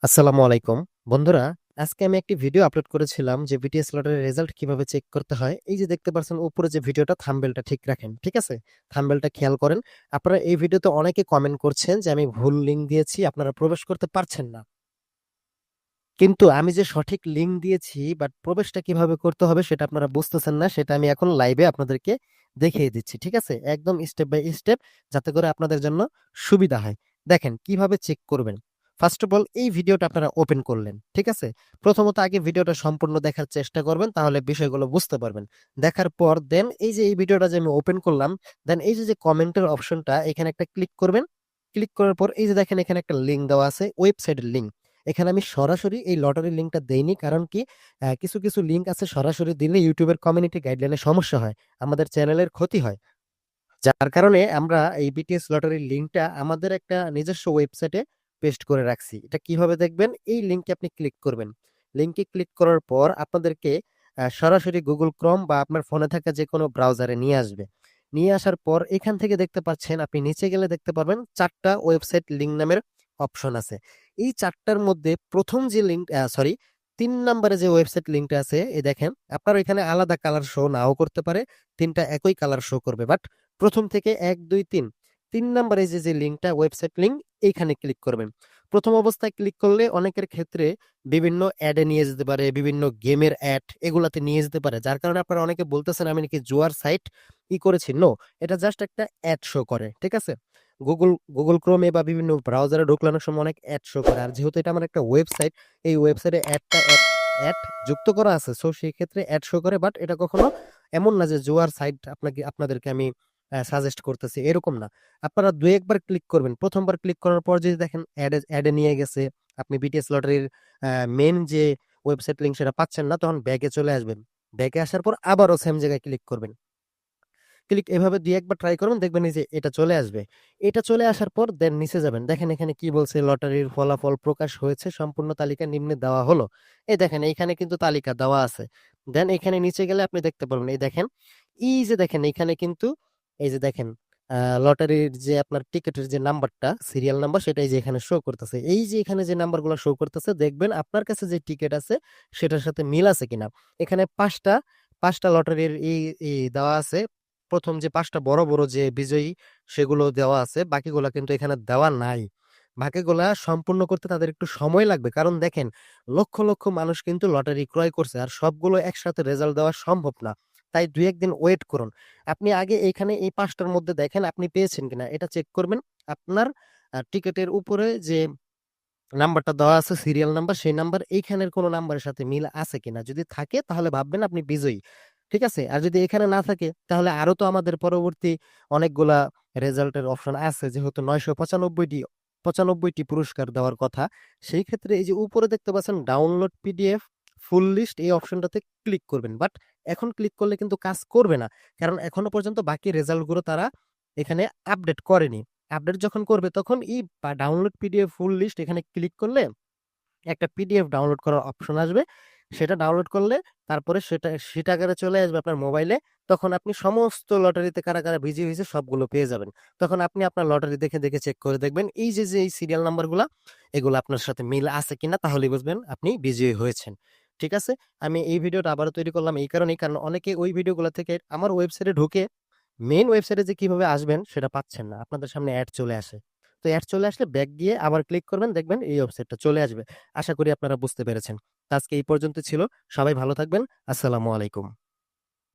আসসালামু আলাইকুম। বন্ধুরা, আজকে আমি একটি ভিডিও আপলোড করেছিলাম যে বিটিএস লটারির রেজাল্ট কিভাবে চেক করতে হয়। এই যে দেখতে পাচ্ছেন উপরে যে ভিডিওটা থাম্বনেলটা ঠিক রাখেন। ঠিক আছে? থাম্বনেলটা খেয়াল করেন। আপনারা এই ভিডিওতে অনেকে কমেন্ট করছেন যে আমি ভুল লিংক দিয়েছি, আপনারা প্রবেশ করতে পারছেন না। কিন্তু আমি যে সঠিক লিংক দিয়েছি বাট প্রবেশটা কিভাবে করতে হবে সেটা আপনারা বুঝতেছেন না। সেটা আমি এখন লাইভে আপনাদেরকে দেখিয়ে দিচ্ছি। ঠিক আছে? একদম স্টেপ বাই স্টেপ যাতে করে আপনাদের জন্য সুবিধা হয়। দেখেন কিভাবে চেক করবেন। ফার্স্ট অফ অল এই ভিডিওটা আপনারা ওপেন করলেন। ঠিক আছে? প্রথমত আগে ভিডিওটা সম্পূর্ণ দেখার চেষ্টা করবেন তাহলে বিষয়গুলো বুঝতে পারবেন। দেখার পর দেন এই যে এই ভিডিওটা যে আমি ওপেন করলাম, দেন এই যে কমেন্টের অপশনটা এখানে একটা ক্লিক করবেন। ক্লিক করার পর এই যে দেখেন এখানে একটা লিংক দেওয়া আছে, ওয়েবসাইটের লিংক। এখানে আমি সরাসরি এই লটারির লিঙ্কটা দেইনি। কারণ কি কিছু লিঙ্ক আছে সরাসরি দিলে ইউটিউবের কমিউনিটি গাইডলাইনে সমস্যা হয়। আমাদের চ্যানেলের ক্ষতি হয়। যার কারণে আমরা এই বিটিএস লটারির লিঙ্কটা আমাদের একটা নিজস্ব ওয়েবসাইটে পেস্ট করে রাখছি। এটা কিভাবে দেখবেন? এই লিঙ্কে আপনি ক্লিক করবেন। লিঙ্কে ক্লিক করার পর আপনাদেরকে সরাসরি Google Chrome বা আপনার ফোনে থাকা যেকোনো ব্রাউজারে নিয়ে আসবে। নিয়ে আসার পর এখান থেকে দেখতে পাচ্ছেন আপনি নিচে গেলে দেখতে পারবেন ৪ টা ওয়েবসাইট লিঙ্ক নামের অপশন আছে। এই ৪ টার মধ্যে ১ম যে লিঙ্ক ৩ নাম্বারে যে ওয়েবসাইট লিঙ্কটা আছে এই দেখেন আপনার এখানে আলাদা কালার শো নাও করতে পারে। ৩ টা একই কালার শো করবে। বাট ১ম থেকে ১, ২, ৩, ৩ নাম্বারে যে লিঙ্কটা ওয়েবসাইট লিঙ্ক এইখানে ক্লিক করবেন। ১ম অবস্থায় ক্লিক করলে অনেকের ক্ষেত্রে বিভিন্ন অ্যাডে নিয়ে যেতে পারে, বিভিন্ন গেমের অ্যাড এগুলাতে নিয়ে যেতে পারে। যার কারণে আপনারা অনেকে বলতেছেন আমি নাকি জুয়ার সাইট করেছি। নো, এটা জাস্ট একটা অ্যাড শো করে। ঠিক আছে? Google Chrome এ বা বিভিন্ন ব্রাউজারে ঢুকলে অনেক সময় অনেক অ্যাড শো করে। আর যেহেতু এটা আমার একটা ওয়েবসাইট, এই ওয়েবসাইটে অ্যাড যুক্ত করা আছে। সো সেই ক্ষেত্রে অ্যাড শো করে বাট এটা কখনো এমন না যে জুয়ার সাইট আপনাদেরকে আমি সাজেস্ট করতেছি এরকম না। আপনারা ২-১ বার ক্লিক করবেন। ১ম বার ক্লিক করার পর যদি দেখেন অ্যাডে নিয়ে গেছে, আপনি বিটিএস লটারির মেইন যে ওয়েবসাইট লিঙ্ক সেটা পাচ্ছেন না, তখন ব্যাকে চলে আসবেন। ব্যাকে আসার পর আবারও সেম জায়গায় ক্লিক করবেন। এভাবে ২-১ বার ট্রাই করবেন দেখবেন এই যে এটা চলে আসবে। এটা চলে আসার পর দেন নিচে যাবেন। দেখেন এখানে কি বলছে লটারির ফলাফল প্রকাশ হয়েছে সম্পূর্ণ তালিকা নিম্নে দেওয়া হলো। এই দেখেন এইখানে কিন্তু তালিকা দেওয়া আছে। দেন এখানে নিচে গেলে আপনি দেখতে পারবেন এই দেখেন, এই যে দেখেন এখানে কিন্তু এই যে দেখেন আ লটারির যে আপনার টিকেটের যে নাম্বারটা, সিরিয়াল নাম্বার সেটাই যে এখানে শো করতেছে। এই যে এখানে যে নাম্বারগুলো শো করতেছে দেখবেন আপনার কাছে যে টিকেট আছে সেটার সাথে মিল আছে কিনা। এখানে ৫ টা লটারির দেওয়া আছে। ১ম যে ৫ টা বড় যে বিজয়ী সেগুলো দেওয়া আছে। বাকিগুলা কিন্তু এখানে দেওয়া নাই। বাকিগুলা সম্পূর্ণ করতে তাদের একটু সময় লাগবে। কারণ দেখেন লক্ষ মানুষ কিন্তু লটারি ক্রয় করছে। আর সবগুলো একসাথে রেজাল্ট দেওয়া সম্ভব না। তাই ২-১ দিন ওয়েট করুন। আপনি আগে এইখানে এই ৫ টার মধ্যে দেখেন আপনি পেয়েছেন কিনা এটা চেক করবেন। আপনার টিকেটের উপরে যে নাম্বারটা দেওয়া আছে সিরিয়াল নাম্বার, সেই নাম্বার এইখানের কোনো নাম্বারের সাথে মিল আছে কিনা। যদি থাকে তাহলে ভাববেন আপনি বিজয়ী। ঠিক আছে? আর যদি এখানে না থাকে তাহলে আরো তো আমাদের পরবর্তী অনেকগুলা রেজাল্টের অপশন আছে। যেহেতু ৯৯৫ টি পুরস্কার দেওয়ার কথা। সেই ক্ষেত্রে এই যে উপরে দেখতে পাচ্ছেন ডাউনলোড পিডিএফ ফুল লিস্ট এই অপশনটাতে ক্লিক করবেন। বাট এখন ক্লিক করলে কিন্তু কাজ করবে না। কারণ এখনো পর্যন্ত বাকি রেজাল্ট গুলো তারা এখানে আপডেট করেনি। আপডেট যখন করবে তখন ডাউনলোড পিডিএফ ফুল লিস্ট এখানে ক্লিক করলে একটা পিডিএফ ডাউনলোড করার অপশন আসবে। সেটা ডাউনলোড করলে তারপরে সেটা আকারে চলে আসবে আপনার মোবাইলে। তখন আপনি সমস্ত লটারিতে কারা বিজয়ী হইছে সবগুলো পেয়ে যাবেন। তখন আপনি আপনার লটারি দেখে চেক করে দেখবেন এই যে এই সিরিয়াল নাম্বারগুলা এগুলো আপনার সাথে মিল আছে কিনা তাহলেই বুঝবেন আপনি বিজয়ী হয়েছেন। ঠিক আছে? আমি এই ভিডিওটা আবারও তৈরি করলাম এই কারণেই, কারণ অনেকে ওই ভিডিওগুলা থেকে আমার ওয়েবসাইটে ঢুকে মেইন ওয়েবসাইটে যে কিভাবে আসবেন সেটা পাচ্ছেন না। আপনাদের সামনে অ্যাড চলে আসে। তো অ্যাড চলে আসলে ব্যাক গিয়ে আবার ক্লিক করবেন দেখবেন এই ওয়েবসাইটটা চলে আসবে। আশা করি আপনারা বুঝতে পেরেছেন। তো আজকে এই পর্যন্ত ছিল। সবাই ভালো থাকবেন। আসসালামু আলাইকুম।